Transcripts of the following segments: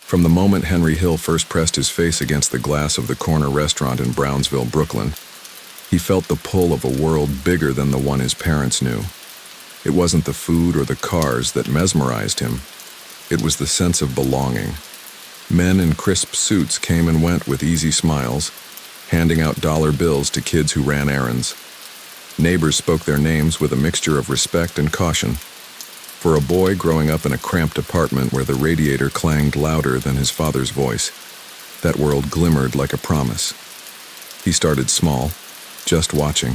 From the moment Henry Hill first pressed his face against the glass of the corner restaurant in Brownsville, Brooklyn, he felt the pull of a world bigger than the one his parents knew. It wasn't the food or the cars that mesmerized him. It was the sense of belonging. Men in crisp suits came and went with easy smiles, handing out dollar bills to kids who ran errands. Neighbors spoke their names with a mixture of respect and caution. For a boy growing up in a cramped apartment where the radiator clanged louder than his father's voice, that world glimmered like a promise. He started small, just watching.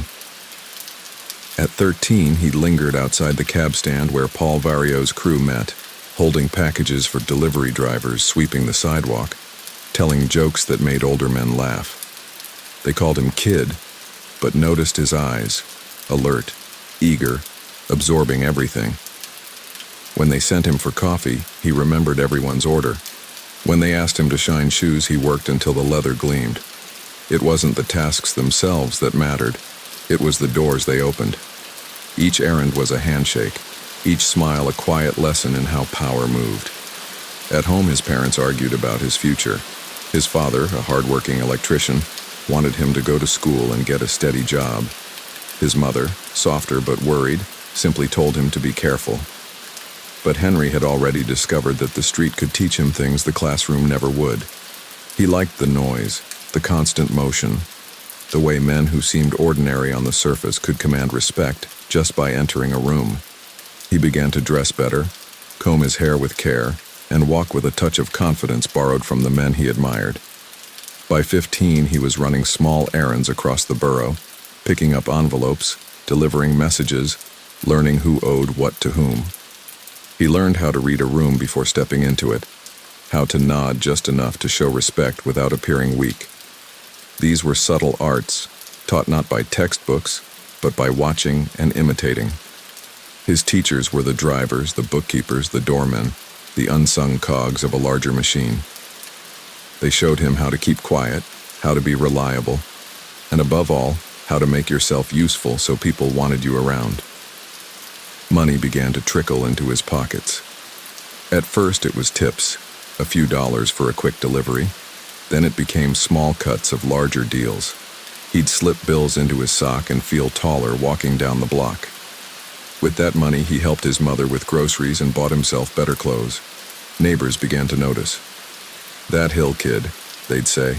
At 13, he lingered outside the cab stand where Paul Vario's crew met, holding packages for delivery drivers sweeping the sidewalk, telling jokes that made older men laugh. They called him Kid, but noticed his eyes, alert, eager, absorbing everything. When they sent him for coffee, he remembered everyone's order. When they asked him to shine shoes, he worked until the leather gleamed. It wasn't the tasks themselves that mattered. It was the doors they opened. Each errand was a handshake, each smile a quiet lesson in how power moved. At home, his parents argued about his future. His father, a hard-working electrician, wanted him to go to school and get a steady job. His mother, softer but worried, simply told him to be careful. But Henry had already discovered that the street could teach him things the classroom never would. He liked the noise, the constant motion, the way men who seemed ordinary on the surface could command respect just by entering a room. He began to dress better, comb his hair with care, and walk with a touch of confidence borrowed from the men he admired. By 15, he was running small errands across the borough, picking up envelopes, delivering messages, learning who owed what to whom. He learned how to read a room before stepping into it, how to nod just enough to show respect without appearing weak. These were subtle arts, taught not by textbooks, but by watching and imitating. His teachers were the drivers, the bookkeepers, the doormen, the unsung cogs of a larger machine. They showed him how to keep quiet, how to be reliable, and above all, how to make yourself useful so people wanted you around. Money began to trickle into his pockets. At first it was tips, a few dollars for a quick delivery. Then it became small cuts of larger deals. He'd slip bills into his sock and feel taller walking down the block. With that money, he helped his mother with groceries and bought himself better clothes. Neighbors began to notice. "That Hill kid," they'd say.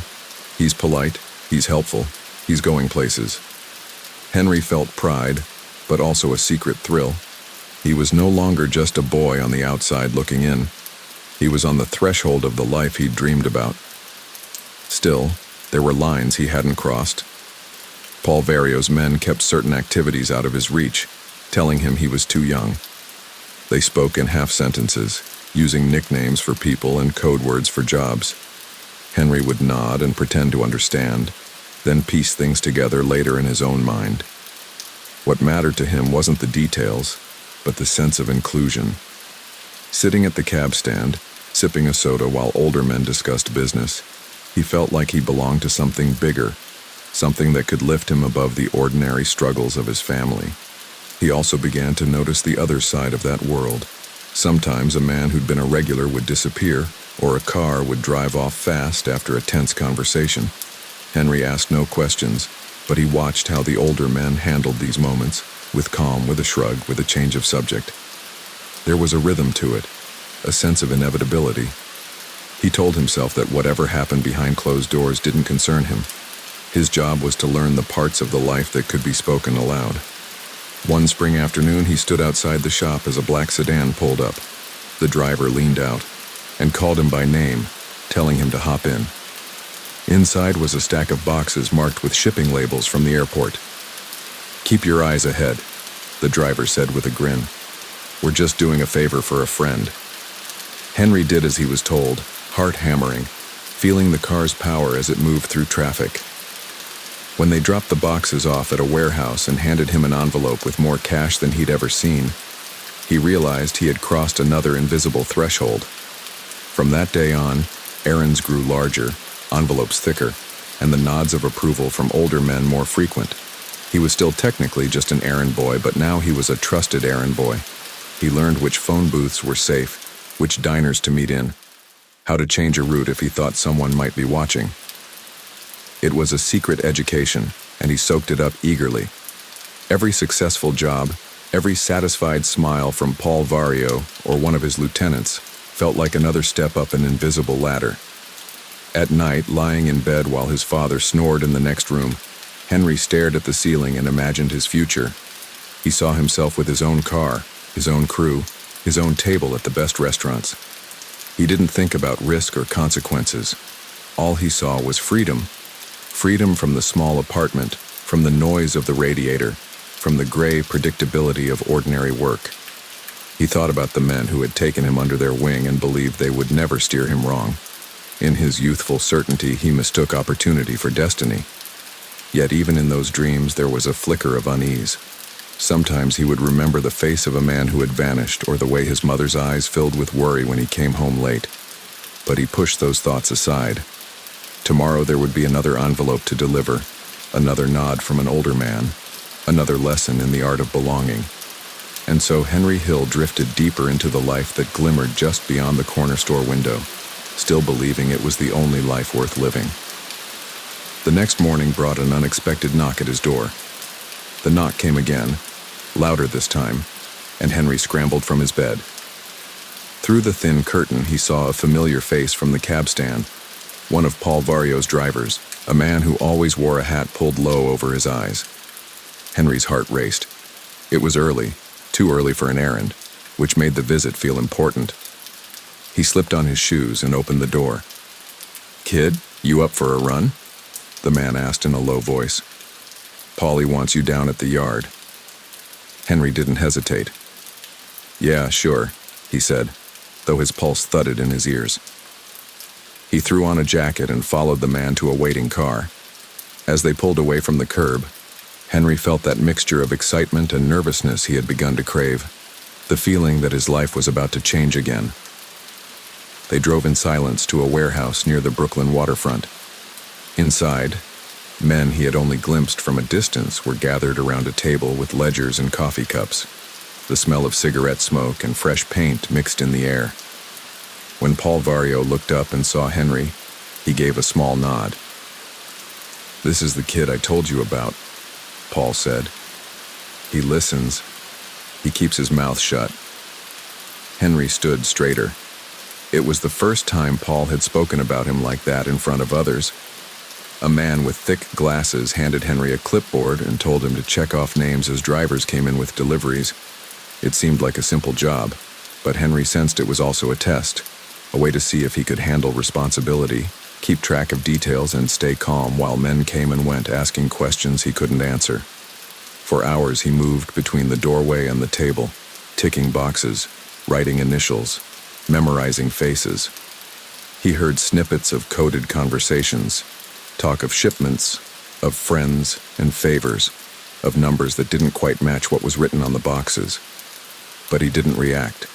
"He's polite, he's helpful, he's going places." Henry felt pride, but also a secret thrill. He was no longer just a boy on the outside looking in. He was on the threshold of the life he'd dreamed about. Still, there were lines he hadn't crossed. Paul Vario's men kept certain activities out of his reach, telling him he was too young. They spoke in half-sentences, using nicknames for people and code words for jobs. Henry would nod and pretend to understand, then piece things together later in his own mind. What mattered to him wasn't the details, but the sense of inclusion. Sitting at the cab stand, sipping a soda while older men discussed business, he felt like he belonged to something bigger, something that could lift him above the ordinary struggles of his family. He also began to notice the other side of that world. Sometimes a man who'd been a regular would disappear, or a car would drive off fast after a tense conversation. Henry asked no questions, but he watched how the older men handled these moments, with calm, with a shrug, with a change of subject. There was a rhythm to it, a sense of inevitability. He told himself that whatever happened behind closed doors didn't concern him. His job was to learn the parts of the life that could be spoken aloud. One spring afternoon, he stood outside the shop as a black sedan pulled up. The driver leaned out and called him by name, telling him to hop in. Inside was a stack of boxes marked with shipping labels from the airport. "Keep your eyes ahead," the driver said with a grin. "We're just doing a favor for a friend." Henry did as he was told, heart hammering, feeling the car's power as it moved through traffic. When they dropped the boxes off at a warehouse and handed him an envelope with more cash than he'd ever seen, he realized he had crossed another invisible threshold. From that day on, errands grew larger, envelopes thicker, and the nods of approval from older men more frequent. He was still technically just an errand boy, but now he was a trusted errand boy. He learned which phone booths were safe, which diners to meet in, how to change a route if he thought someone might be watching. It was a secret education, and he soaked it up eagerly. Every successful job, every satisfied smile from Paul Vario or one of his lieutenants felt like another step up an invisible ladder. At night, lying in bed while his father snored in the next room, Henry stared at the ceiling and imagined his future. He saw himself with his own car, his own crew, his own table at the best restaurants. He didn't think about risk or consequences. All he saw was freedom. Freedom from the small apartment, from the noise of the radiator, from the gray predictability of ordinary work. He thought about the men who had taken him under their wing and believed they would never steer him wrong. In his youthful certainty, he mistook opportunity for destiny. Yet even in those dreams, there was a flicker of unease. Sometimes he would remember the face of a man who had vanished or the way his mother's eyes filled with worry when he came home late. But he pushed those thoughts aside. Tomorrow there would be another envelope to deliver, another nod from an older man, another lesson in the art of belonging. And so Henry Hill drifted deeper into the life that glimmered just beyond the corner store window, still believing it was the only life worth living. The next morning brought an unexpected knock at his door. The knock came again, louder this time, and Henry scrambled from his bed. Through the thin curtain, he saw a familiar face from the cab stand, one of Paul Vario's drivers, a man who always wore a hat pulled low over his eyes. Henry's heart raced. It was early, too early for an errand, which made the visit feel important. He slipped on his shoes and opened the door. "Kid, you up for a run?" the man asked in a low voice. "Paulie wants you down at the yard." Henry didn't hesitate. "Yeah, sure," he said, though his pulse thudded in his ears. He threw on a jacket and followed the man to a waiting car. As they pulled away from the curb, Henry felt that mixture of excitement and nervousness he had begun to crave, the feeling that his life was about to change again. They drove in silence to a warehouse near the Brooklyn waterfront. Inside, men he had only glimpsed from a distance were gathered around a table with ledgers and coffee cups. The smell of cigarette smoke and fresh paint mixed in the air. When Paul Vario looked up and saw Henry, he gave a small nod. "This is the kid I told you about," Paul said. "He listens. He keeps his mouth shut." Henry stood straighter. It was the first time Paul had spoken about him like that in front of others. A man with thick glasses handed Henry a clipboard and told him to check off names as drivers came in with deliveries. It seemed like a simple job, but Henry sensed it was also a test, a way to see if he could handle responsibility, keep track of details, and stay calm while men came and went asking questions he couldn't answer. For hours he moved between the doorway and the table, ticking boxes, writing initials, memorizing faces. He heard snippets of coded conversations, talk of shipments, of friends and favors, of numbers that didn't quite match what was written on the boxes. But he didn't react.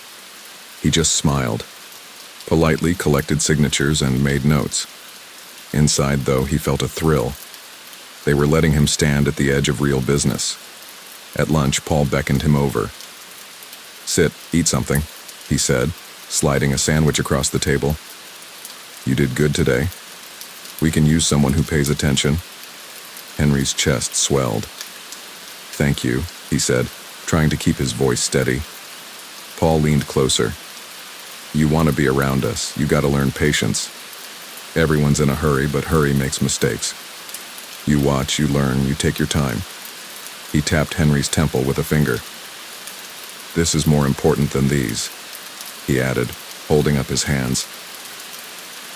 He just smiled, politely collected signatures and made notes. Inside, though, he felt a thrill. They were letting him stand at the edge of real business. At lunch, Paul beckoned him over. "Sit, eat something," he said, sliding a sandwich across the table. "You did good today. We can use someone who pays attention." Henry's chest swelled. "Thank you," he said, trying to keep his voice steady. Paul leaned closer. "You want to be around us. You got to learn patience. Everyone's in a hurry, but hurry makes mistakes. You watch, you learn, you take your time." He tapped Henry's temple with a finger. "This is more important than these," he added, holding up his hands.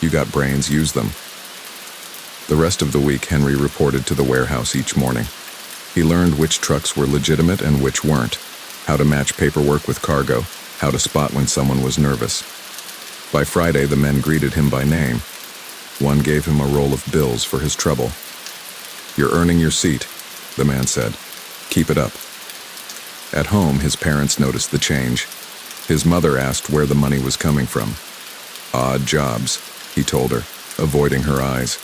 "You got brains, use them." The rest of the week, Henry reported to the warehouse each morning. He learned which trucks were legitimate and which weren't, how to match paperwork with cargo, how to spot when someone was nervous. By Friday, the men greeted him by name. One gave him a roll of bills for his trouble. "You're earning your seat," the man said. "Keep it up." At home, his parents noticed the change. His mother asked where the money was coming from. "Odd jobs," he told her, avoiding her eyes.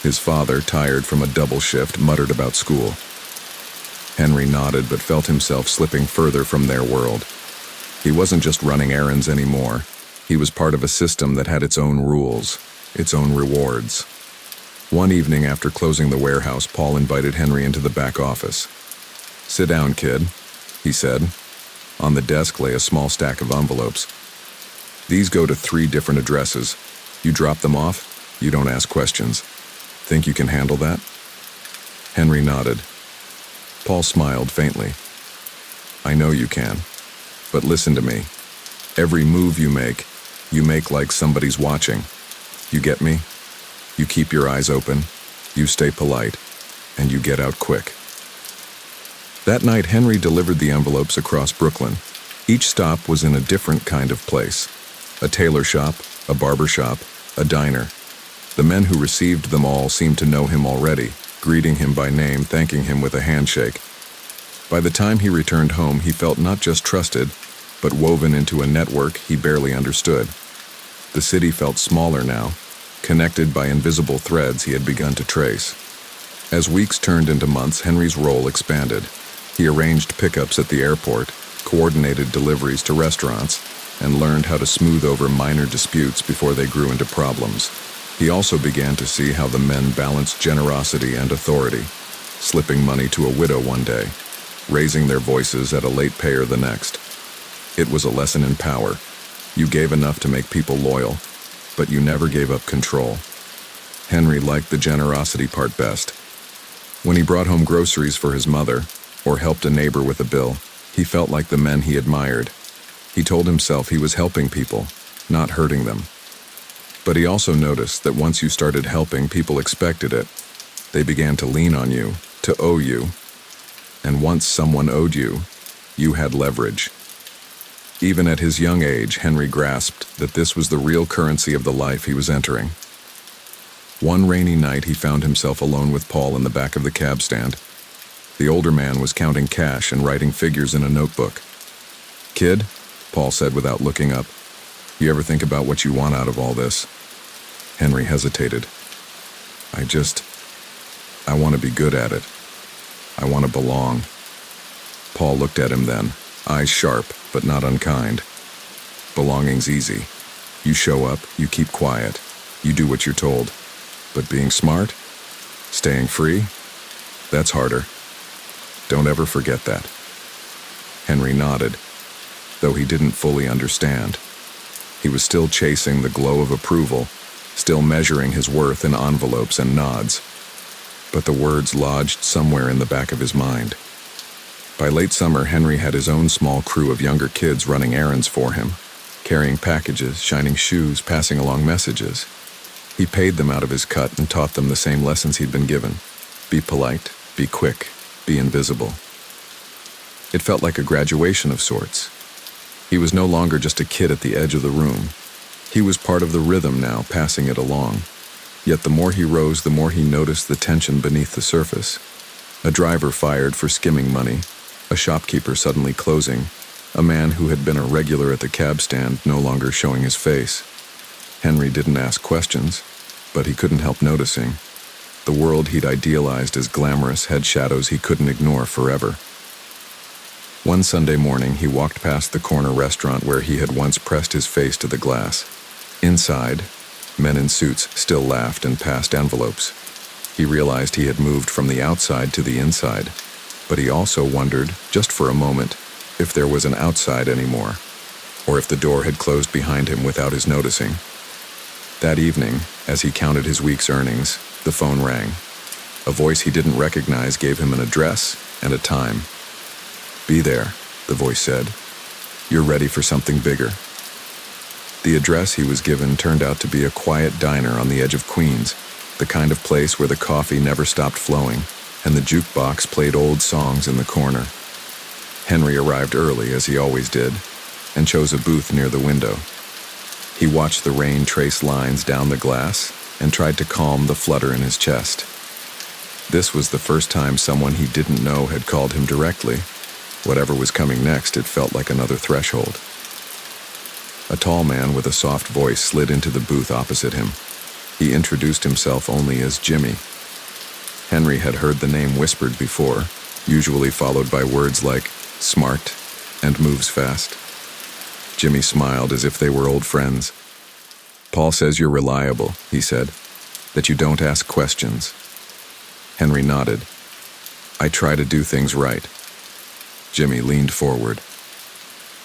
His father, tired from a double shift, muttered about school. Henry nodded but felt himself slipping further from their world. He wasn't just running errands anymore. He was part of a system that had its own rules, its own rewards. One evening after closing the warehouse, Paul invited Henry into the back office. "Sit down, kid," he said. On the desk lay a small stack of envelopes. "These go to 3 different addresses. You drop them off, you don't ask questions. Think you can handle that?" Henry nodded. Paul smiled faintly. "I know you can, but listen to me. Every move you make like somebody's watching. You get me? You keep your eyes open, you stay polite, and you get out quick." That night, Henry delivered the envelopes across Brooklyn. Each stop was in a different kind of place. A tailor shop, a barber shop, a diner. The men who received them all seemed to know him already, greeting him by name, thanking him with a handshake. By the time he returned home, he felt not just trusted, but woven into a network he barely understood. The city felt smaller now, connected by invisible threads he had begun to trace. As weeks turned into months, Henry's role expanded. He arranged pickups at the airport, coordinated deliveries to restaurants, and learned how to smooth over minor disputes before they grew into problems. He also began to see how the men balanced generosity and authority, slipping money to a widow one day, raising their voices at a late payer the next. It was a lesson in power. You gave enough to make people loyal, but you never gave up control. Henry liked the generosity part best. When he brought home groceries for his mother, or helped a neighbor with a bill, he felt like the men he admired. He told himself he was helping people, not hurting them. But he also noticed that once you started helping, people expected it. They began to lean on you, to owe you. And once someone owed you, you had leverage. Even at his young age, Henry grasped that this was the real currency of the life he was entering. One rainy night, he found himself alone with Paul in the back of the cab stand. The older man was counting cash and writing figures in a notebook. "Kid," Paul said without looking up, "you ever think about what you want out of all this?" Henry hesitated. I want to be good at it. I want to belong." Paul looked at him then, eyes sharp but not unkind. "Belonging's easy. You show up, you keep quiet, you do what you're told. But being smart, staying free, that's harder. Don't ever forget that." Henry nodded, though he didn't fully understand. He was still chasing the glow of approval, still measuring his worth in envelopes and nods. But the words lodged somewhere in the back of his mind. By late summer, Henry had his own small crew of younger kids running errands for him, carrying packages, shining shoes, passing along messages. He paid them out of his cut and taught them the same lessons he'd been given. Be polite, be quick, be invisible. It felt like a graduation of sorts. He was no longer just a kid at the edge of the room. He was part of the rhythm now, passing it along. Yet the more he rose, the more he noticed the tension beneath the surface. A driver fired for skimming money, a shopkeeper suddenly closing, a man who had been a regular at the cab stand no longer showing his face. Henry didn't ask questions, but he couldn't help noticing. The world he'd idealized as glamorous had shadows he couldn't ignore forever. One Sunday morning, he walked past the corner restaurant where he had once pressed his face to the glass. Inside, men in suits still laughed and passed envelopes. He realized he had moved from the outside to the inside, but he also wondered, just for a moment, if there was an outside anymore, or if the door had closed behind him without his noticing. That evening, as he counted his week's earnings, the phone rang. A voice he didn't recognize gave him an address and a time. "Be there," the voice said. "You're ready for something bigger." The address he was given turned out to be a quiet diner on the edge of Queens, the kind of place where the coffee never stopped flowing, and the jukebox played old songs in the corner. Henry arrived early, as he always did, and chose a booth near the window. He watched the rain trace lines down the glass and tried to calm the flutter in his chest. This was the first time someone he didn't know had called him directly. Whatever was coming next, it felt like another threshold. A tall man with a soft voice slid into the booth opposite him. He introduced himself only as Jimmy. Henry had heard the name whispered before, usually followed by words like smart and moves fast. Jimmy smiled as if they were old friends. "Paul says you're reliable," he said, "that you don't ask questions." Henry nodded. "I try to do things right." Jimmy leaned forward.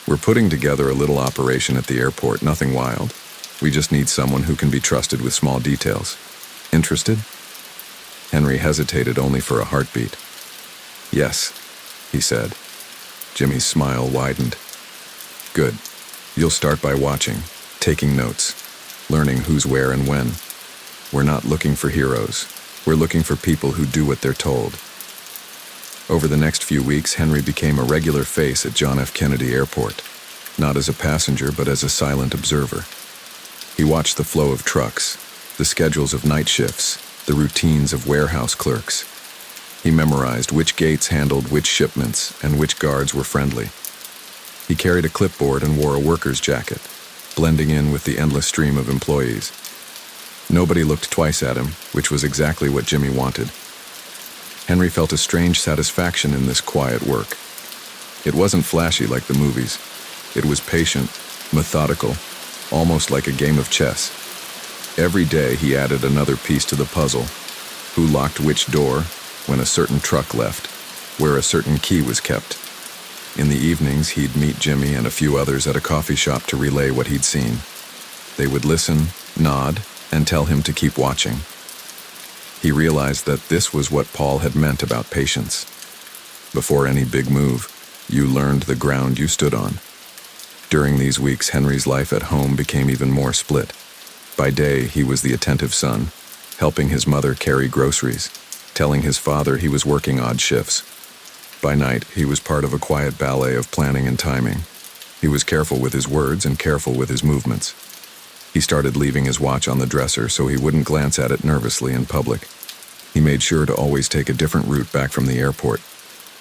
"We're putting together a little operation at the airport, nothing wild. We just need someone who can be trusted with small details. Interested?" Henry hesitated only for a heartbeat. "Yes," he said. Jimmy's smile widened. "Good. You'll start by watching, taking notes, learning who's where and when. We're not looking for heroes. We're looking for people who do what they're told." Over the next few weeks, Henry became a regular face at John F. Kennedy Airport, not as a passenger but as a silent observer. He watched the flow of trucks, the schedules of night shifts, the routines of warehouse clerks. He memorized which gates handled which shipments and which guards were friendly. He carried a clipboard and wore a worker's jacket, blending in with the endless stream of employees. Nobody looked twice at him, which was exactly what Jimmy wanted. Henry felt a strange satisfaction in this quiet work. It wasn't flashy like the movies. It was patient, methodical, almost like a game of chess. Every day he added another piece to the puzzle. Who locked which door, when a certain truck left, where a certain key was kept. In the evenings, he'd meet Jimmy and a few others at a coffee shop to relay what he'd seen. They would listen, nod, and tell him to keep watching. He realized that this was what Paul had meant about patience. Before any big move, you learned the ground you stood on. During these weeks, Henry's life at home became even more split. By day, he was the attentive son, helping his mother carry groceries, telling his father he was working odd shifts. By night, he was part of a quiet ballet of planning and timing. He was careful with his words and careful with his movements. He started leaving his watch on the dresser so he wouldn't glance at it nervously in public. He made sure to always take a different route back from the airport.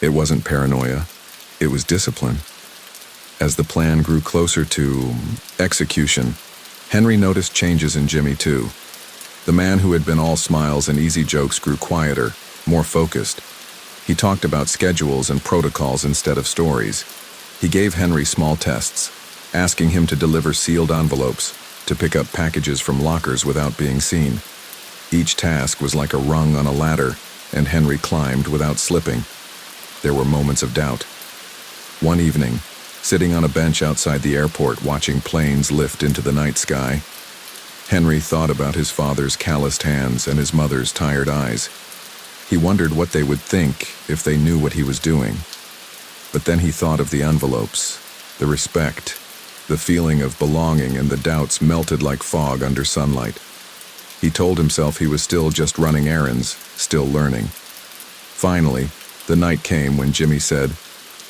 It wasn't paranoia, it was discipline. As the plan grew closer to execution, Henry noticed changes in Jimmy too. The man who had been all smiles and easy jokes grew quieter, more focused. He talked about schedules and protocols instead of stories. He gave Henry small tests, asking him to deliver sealed envelopes, to pick up packages from lockers without being seen. Each task was like a rung on a ladder, and Henry climbed without slipping. There were moments of doubt. One evening, sitting on a bench outside the airport watching planes lift into the night sky, Henry thought about his father's calloused hands and his mother's tired eyes. He wondered what they would think if they knew what he was doing. But then he thought of the envelopes, the respect, the feeling of belonging, and the doubts melted like fog under sunlight. He told himself he was still just running errands, still learning. Finally, the night came when Jimmy said,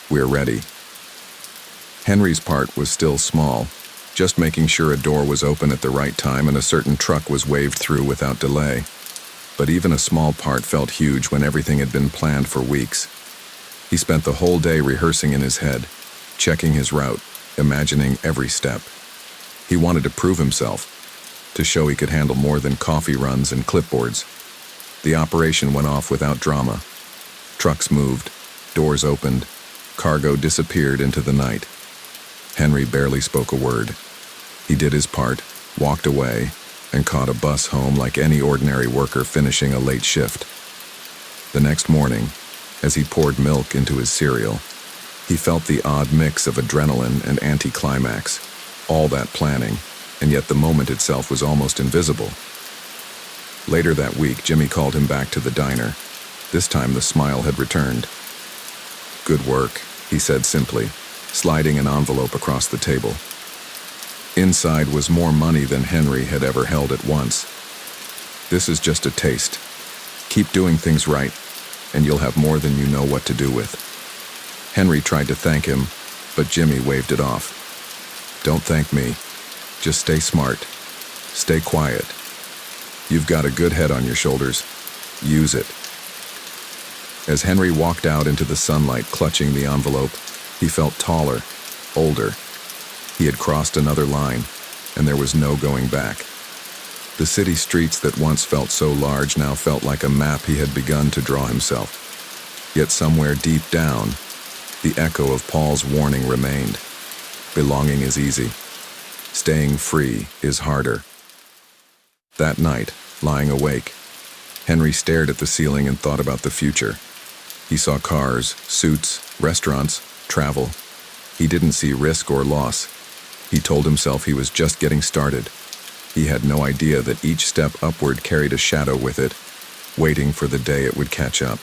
"We're ready." Henry's part was still small, just making sure a door was open at the right time and a certain truck was waved through without delay. But even a small part felt huge when everything had been planned for weeks. He spent the whole day rehearsing in his head, checking his route, imagining every step. He wanted to prove himself, to show he could handle more than coffee runs and clipboards. The operation went off without drama. Trucks moved, doors opened, cargo disappeared into the night. Henry barely spoke a word. He did his part, walked away, and caught a bus home like any ordinary worker finishing a late shift. The next morning, as he poured milk into his cereal, he felt the odd mix of adrenaline and anticlimax, all that planning, and yet the moment itself was almost invisible. Later that week, Jimmy called him back to the diner. This time the smile had returned. "Good work," he said simply, sliding an envelope across the table. Inside was more money than Henry had ever held at once. "This is just a taste. Keep doing things right, and you'll have more than you know what to do with." Henry tried to thank him, but Jimmy waved it off. "Don't thank me. Just stay smart. Stay quiet. You've got a good head on your shoulders. Use it." As Henry walked out into the sunlight clutching the envelope, he felt taller, older. He had crossed another line, and there was no going back. The city streets that once felt so large now felt like a map he had begun to draw himself. Yet somewhere deep down, the echo of Paul's warning remained. Belonging is easy. Staying free is harder. That night, lying awake, Henry stared at the ceiling and thought about the future. He saw cars, suits, restaurants, travel. He didn't see risk or loss. He told himself he was just getting started. He had no idea that each step upward carried a shadow with it, waiting for the day it would catch up.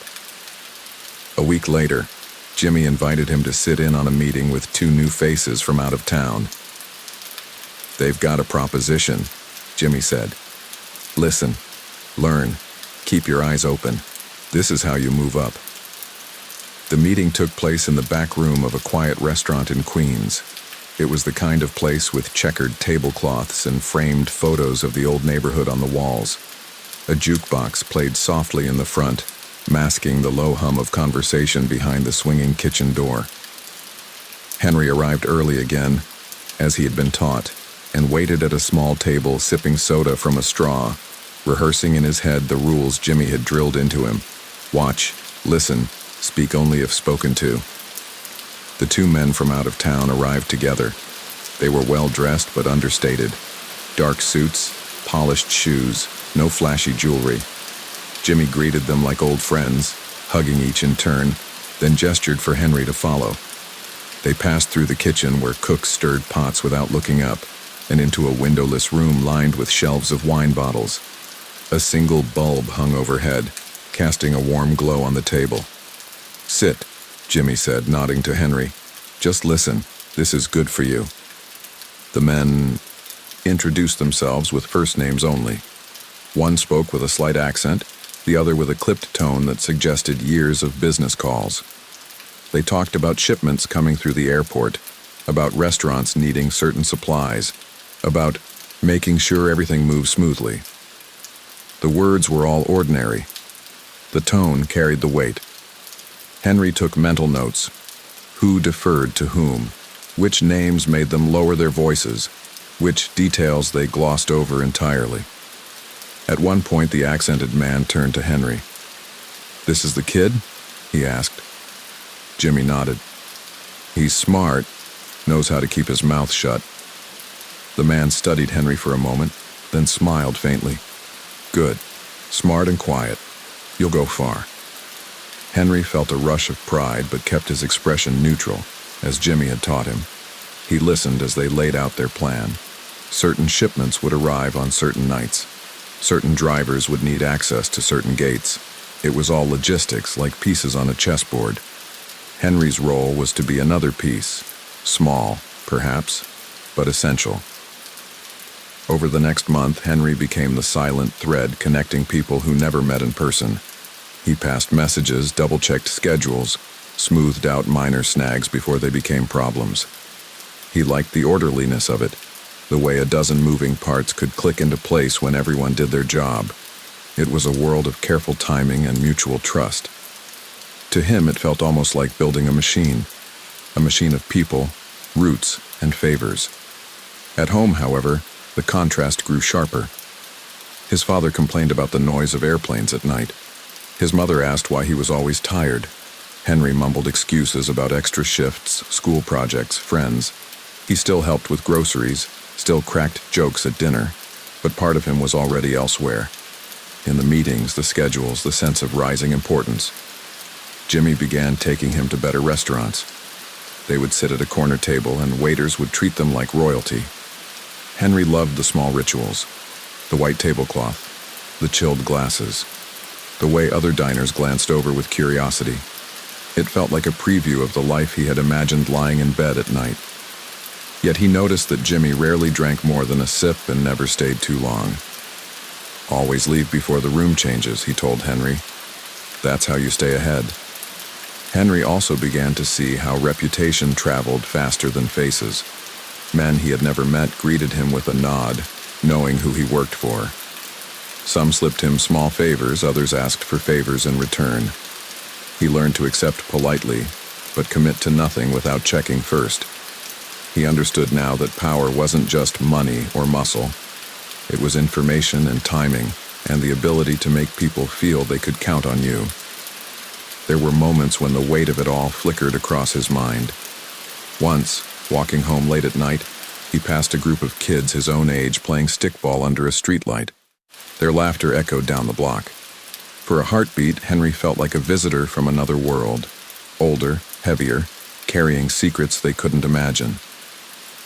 A week later, Jimmy invited him to sit in on a meeting with two new faces from out of town. "They've got a proposition," Jimmy said. "Listen, learn, keep your eyes open. This is how you move up." The meeting took place in the back room of a quiet restaurant in Queens. It was the kind of place with checkered tablecloths and framed photos of the old neighborhood on the walls. A jukebox played softly in the front, masking the low hum of conversation behind the swinging kitchen door. Henry arrived early again, as he had been taught, and waited at a small table sipping soda from a straw, rehearsing in his head the rules Jimmy had drilled into him. Watch, listen, speak only if spoken to. The two men from out of town arrived together. They were well-dressed but understated. Dark suits, polished shoes, no flashy jewelry. Jimmy greeted them like old friends, hugging each in turn, then gestured for Henry to follow. They passed through the kitchen where cooks stirred pots without looking up, and into a windowless room lined with shelves of wine bottles. A single bulb hung overhead, casting a warm glow on the table. "Sit," Jimmy said, nodding to Henry. "Just listen. This is good for you." The men introduced themselves with first names only. One spoke with a slight accent, the other with a clipped tone that suggested years of business calls. They talked about shipments coming through the airport, about restaurants needing certain supplies, about making sure everything moves smoothly. The words were all ordinary. The tone carried the weight. Henry took mental notes. Who deferred to whom? Which names made them lower their voices? Which details they glossed over entirely? At one point, the accented man turned to Henry. "This is the kid?" he asked. Jimmy nodded. "He's smart, knows how to keep his mouth shut." The man studied Henry for a moment, then smiled faintly. "Good. Smart and quiet. You'll go far." Henry felt a rush of pride but kept his expression neutral, as Jimmy had taught him. He listened as they laid out their plan. Certain shipments would arrive on certain nights. Certain drivers would need access to certain gates. It was all logistics, like pieces on a chessboard. Henry's role was to be another piece, small, perhaps, but essential. Over the next month, Henry became the silent thread connecting people who never met in person. He passed messages, double-checked schedules, smoothed out minor snags before they became problems. He liked the orderliness of it, the way a dozen moving parts could click into place when everyone did their job. It was a world of careful timing and mutual trust. To him, it felt almost like building a machine of people, roots, and favors. At home, however, the contrast grew sharper. His father complained about the noise of airplanes at night. His mother asked why he was always tired. Henry mumbled excuses about extra shifts, school projects, friends. He still helped with groceries, still cracked jokes at dinner, but part of him was already elsewhere. In the meetings, the schedules, the sense of rising importance. Jimmy began taking him to better restaurants. They would sit at a corner table and waiters would treat them like royalty. Henry loved the small rituals, the white tablecloth, the chilled glasses, the way other diners glanced over with curiosity. It felt like a preview of the life he had imagined lying in bed at night. Yet he noticed that Jimmy rarely drank more than a sip and never stayed too long. "Always leave before the room changes," he told Henry. "That's how you stay ahead." Henry also began to see how reputation traveled faster than faces. Men he had never met greeted him with a nod, knowing who he worked for. Some slipped him small favors, others asked for favors in return. He learned to accept politely, but commit to nothing without checking first. He understood now that power wasn't just money or muscle. It was information and timing, and the ability to make people feel they could count on you. There were moments when the weight of it all flickered across his mind. Once, Walking home late at night, he passed a group of kids his own age playing stickball under a streetlight. Their laughter echoed down the block. For a heartbeat, Henry felt like a visitor from another world, older, heavier, carrying secrets they couldn't imagine.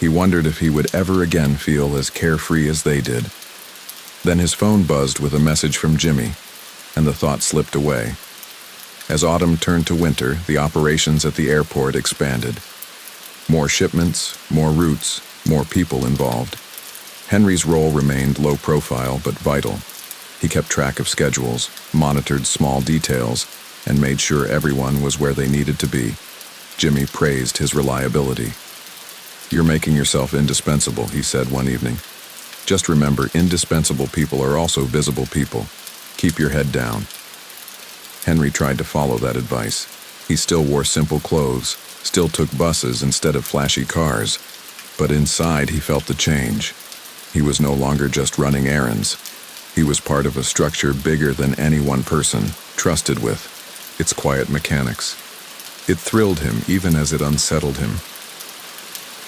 He wondered if he would ever again feel as carefree as they did. Then his phone buzzed with a message from Jimmy, and the thought slipped away. As autumn turned to winter, the operations at the airport expanded. More shipments, more routes, more people involved. Henry's role remained low profile but vital. He kept track of schedules, monitored small details, and made sure everyone was where they needed to be. Jimmy praised his reliability. "You're making yourself indispensable," he said one evening. "Just remember, indispensable people are also visible people. Keep your head down." Henry tried to follow that advice. He still wore simple clothes, still took buses instead of flashy cars, but inside he felt the change. He was no longer just running errands. He was part of a structure bigger than any one person, trusted with its quiet mechanics. It thrilled him even as it unsettled him.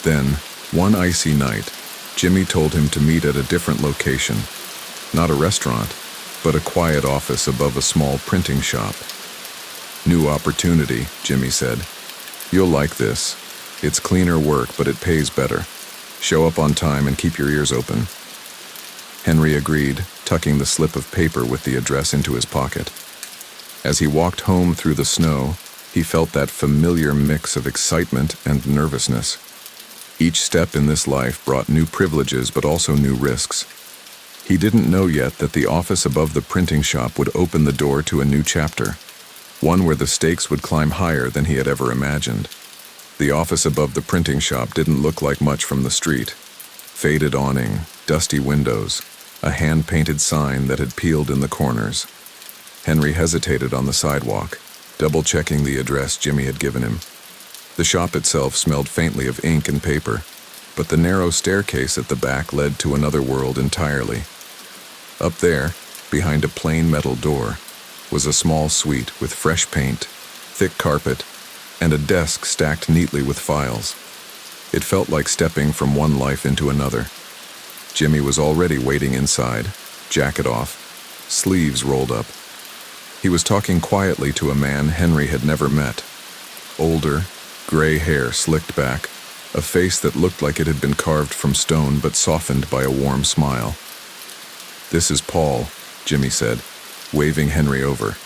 Then, one icy night, Jimmy told him to meet at a different location. Not a restaurant, but a quiet office above a small printing shop. "New opportunity," Jimmy said. "You'll like this. It's cleaner work, but it pays better. Show up on time and keep your ears open." Henry agreed, tucking the slip of paper with the address into his pocket. As he walked home through the snow, he felt that familiar mix of excitement and nervousness. Each step in this life brought new privileges but also new risks. He didn't know yet that the office above the printing shop would open the door to a new chapter, one where the stakes would climb higher than he had ever imagined. The office above the printing shop didn't look like much from the street. Faded awning, dusty windows, a hand-painted sign that had peeled in the corners. Henry hesitated on the sidewalk, double-checking the address Jimmy had given him. The shop itself smelled faintly of ink and paper, but the narrow staircase at the back led to another world entirely. Up there, behind a plain metal door, was a small suite with fresh paint, thick carpet, and a desk stacked neatly with files. It felt like stepping from one life into another. Jimmy was already waiting inside, jacket off, sleeves rolled up. He was talking quietly to a man Henry had never met. Older, gray hair slicked back, a face that looked like it had been carved from stone but softened by a warm smile. "This is Paul," Jimmy said, waving Henry over.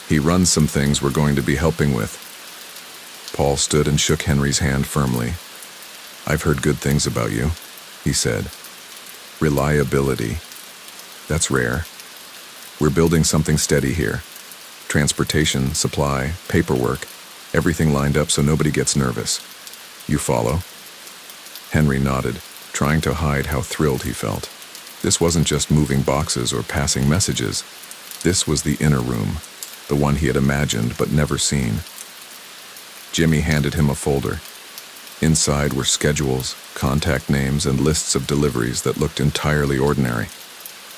"He runs some things we're going to be helping with." Paul stood and shook Henry's hand firmly. "I've heard good things about you," he said. "Reliability. That's rare. We're building something steady here. Transportation, supply, paperwork, everything lined up so nobody gets nervous. You follow?" Henry nodded, trying to hide how thrilled he felt. This wasn't just moving boxes or passing messages. This was the inner room, the one he had imagined but never seen. Jimmy handed him a folder. Inside were schedules, contact names, and lists of deliveries that looked entirely ordinary,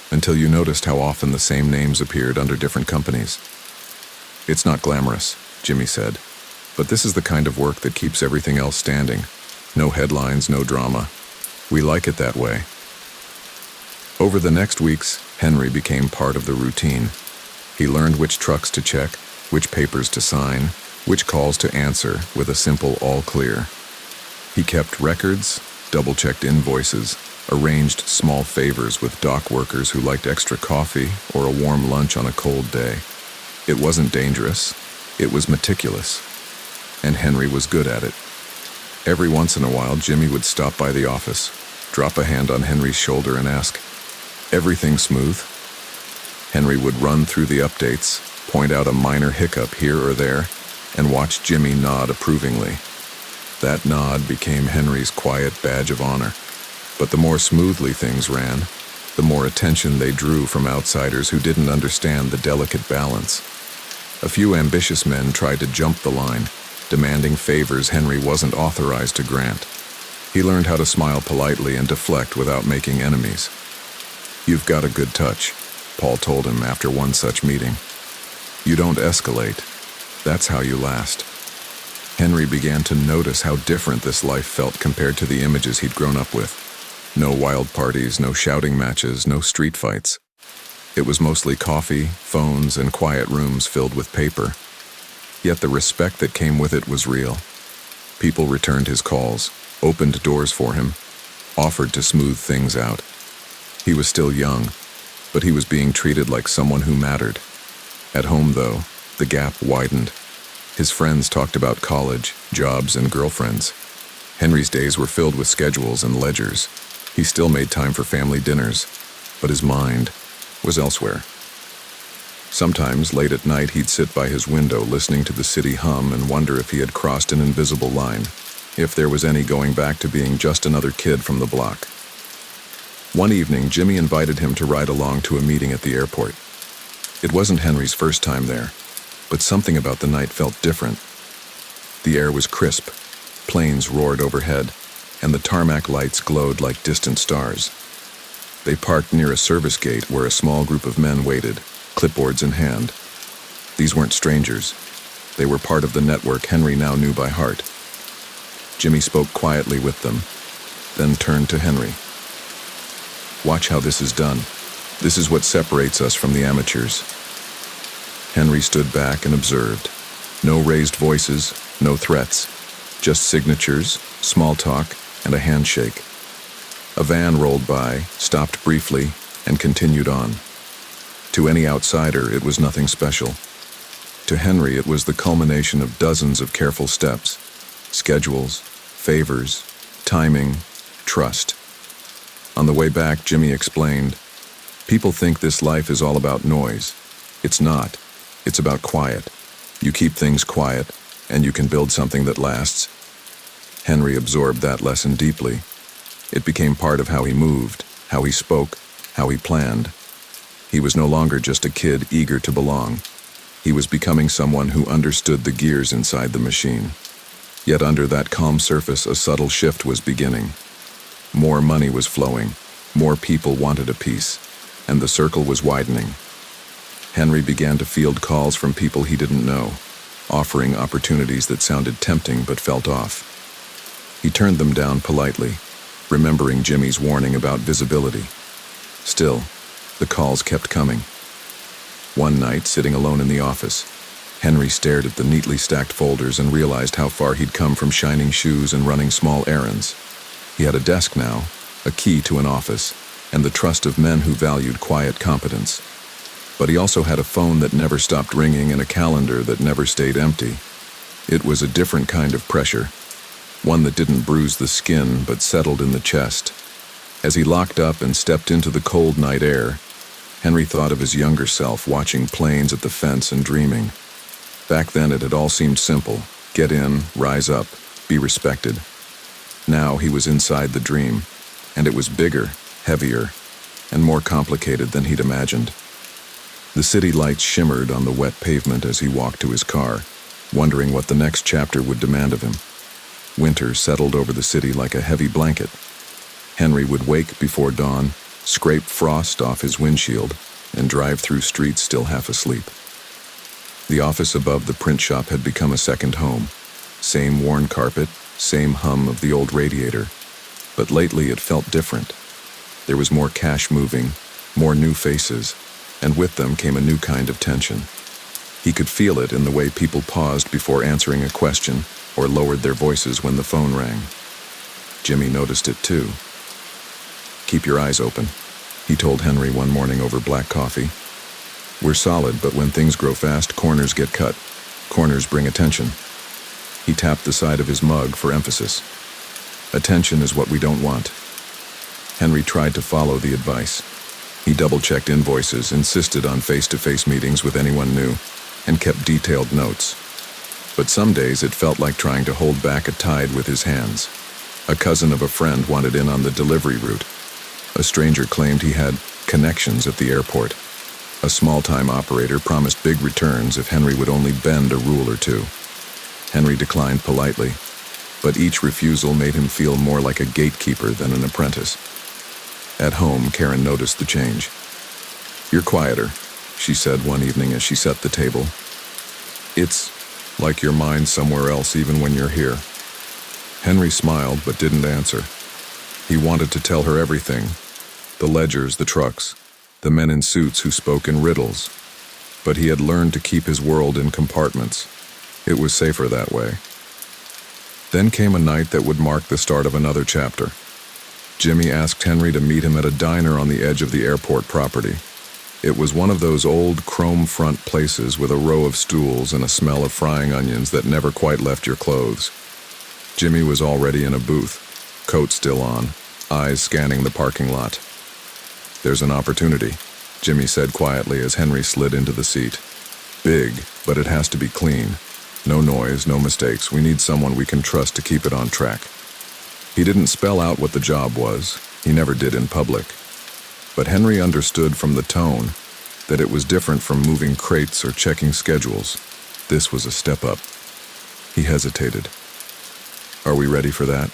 until you noticed how often the same names appeared under different companies. "It's not glamorous," Jimmy said, "but this is the kind of work that keeps everything else standing. No headlines, no drama. We like it that way." Over the next weeks, Henry became part of the routine. He learned which trucks to check, which papers to sign, which calls to answer with a simple all clear. He kept records, double-checked invoices, arranged small favors with dock workers who liked extra coffee or a warm lunch on a cold day. It wasn't dangerous. It was meticulous. And Henry was good at it. Every once in a while, Jimmy would stop by the office, drop a hand on Henry's shoulder and ask, "Everything smooth?" Henry would run through the updates, point out a minor hiccup here or there, and watch Jimmy nod approvingly. That nod became Henry's quiet badge of honor. But the more smoothly things ran, the more attention they drew from outsiders who didn't understand the delicate balance. A few ambitious men tried to jump the line, demanding favors Henry wasn't authorized to grant. He learned how to smile politely and deflect without making enemies. "You've got a good touch," Paul told him after one such meeting. "You don't escalate. That's how you last." Henry began to notice how different this life felt compared to the images he'd grown up with. No wild parties, no shouting matches, no street fights. It was mostly coffee, phones, and quiet rooms filled with paper. Yet the respect that came with it was real. People returned his calls, opened doors for him, offered to smooth things out. He was still young, but he was being treated like someone who mattered. At home, though, the gap widened. His friends talked about college, jobs, and girlfriends. Henry's days were filled with schedules and ledgers. He still made time for family dinners, but his mind was elsewhere. Sometimes, late at night, he'd sit by his window listening to the city hum and wonder if he had crossed an invisible line, if there was any going back to being just another kid from the block. One evening, Jimmy invited him to ride along to a meeting at the airport. It wasn't Henry's first time there, but something about the night felt different. The air was crisp, planes roared overhead, and the tarmac lights glowed like distant stars. They parked near a service gate where a small group of men waited, clipboards in hand. These weren't strangers. They were part of the network Henry now knew by heart. Jimmy spoke quietly with them, then turned to Henry. "Watch how this is done. This is what separates us from the amateurs." Henry stood back and observed. No raised voices, no threats, just signatures, small talk, and a handshake. A van rolled by, stopped briefly, and continued on. To any outsider, it was nothing special. To Henry, it was the culmination of dozens of careful steps, schedules, favors, timing, trust. On the way back, Jimmy explained, "People think this life is all about noise. It's not. It's about quiet. You keep things quiet, and you can build something that lasts." Henry absorbed that lesson deeply. It became part of how he moved, how he spoke, how he planned. He was no longer just a kid eager to belong. He was becoming someone who understood the gears inside the machine. Yet under that calm surface, a subtle shift was beginning. More money was flowing, more people wanted a piece, and the circle was widening. Henry began to field calls from people he didn't know, offering opportunities that sounded tempting but felt off. He turned them down politely, remembering Jimmy's warning about visibility. Still, the calls kept coming. One night, sitting alone in the office, Henry stared at the neatly stacked folders and realized how far he'd come from shining shoes and running small errands. He had a desk now, a key to an office, and the trust of men who valued quiet competence. But he also had a phone that never stopped ringing and a calendar that never stayed empty. It was a different kind of pressure, one that didn't bruise the skin but settled in the chest. As he locked up and stepped into the cold night air, Henry thought of his younger self watching planes at the fence and dreaming. Back then it had all seemed simple. Get in, rise up, be respected. Now he was inside the dream, and it was bigger, heavier, and more complicated than he'd imagined. The city lights shimmered on the wet pavement as he walked to his car, wondering what the next chapter would demand of him. Winter settled over the city like a heavy blanket. Henry would wake before dawn, scrape frost off his windshield, and drive through streets still half asleep. The office above the print shop had become a second home. Same worn carpet, same hum of the old radiator. But lately it felt different. There was more cash moving, more new faces, and with them came a new kind of tension. He could feel it in the way people paused before answering a question or lowered their voices when the phone rang. Jimmy noticed it too. "Keep your eyes open," he told Henry one morning over black coffee. "We're solid, but when things grow fast, corners get cut. Corners bring attention." He tapped the side of his mug for emphasis. "Attention is what we don't want." Henry tried to follow the advice. He double-checked invoices, insisted on face-to-face meetings with anyone new, and kept detailed notes. But some days it felt like trying to hold back a tide with his hands. A cousin of a friend wanted in on the delivery route. A stranger claimed he had connections at the airport. A small-time operator promised big returns if Henry would only bend a rule or two. Henry declined politely, but each refusal made him feel more like a gatekeeper than an apprentice. At home, Karen noticed the change. "You're quieter," she said one evening as she set the table. Like your mind's somewhere else even when you're here. Henry smiled but didn't answer. He wanted to tell her everything. The ledgers, the trucks, the men in suits who spoke in riddles. But he had learned to keep his world in compartments. It was safer that way. Then came a night that would mark the start of another chapter. Jimmy asked Henry to meet him at a diner on the edge of the airport property. It was one of those old chrome front places with a row of stools and a smell of frying onions that never quite left your clothes. Jimmy was already in a booth, coat still on, eyes scanning the parking lot. "There's an opportunity," Jimmy said quietly as Henry slid into the seat. "Big, but it has to be clean. No noise, no mistakes. We need someone we can trust to keep it on track." He didn't spell out what the job was. He never did in public. But Henry understood from the tone that it was different from moving crates or checking schedules. This was a step up. He hesitated. "Are we ready for that?"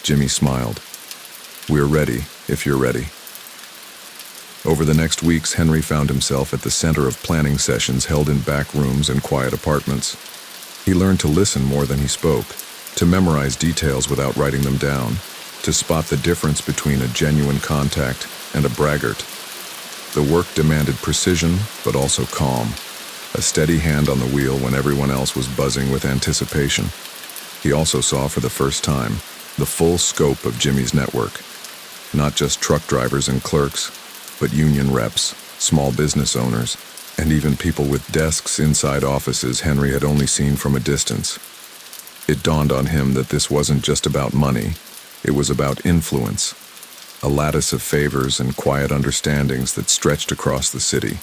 Jimmy smiled. "We're ready, if you're ready." Over the next weeks, Henry found himself at the center of planning sessions held in back rooms and quiet apartments. He learned to listen more than he spoke, to memorize details without writing them down, to spot the difference between a genuine contact and a braggart. The work demanded precision, but also calm, a steady hand on the wheel when everyone else was buzzing with anticipation. He also saw for the first time the full scope of Jimmy's network. Not just truck drivers and clerks, but union reps, small business owners, and even people with desks inside offices Henry had only seen from a distance. It dawned on him that this wasn't just about money, it was about influence, a lattice of favors and quiet understandings that stretched across the city.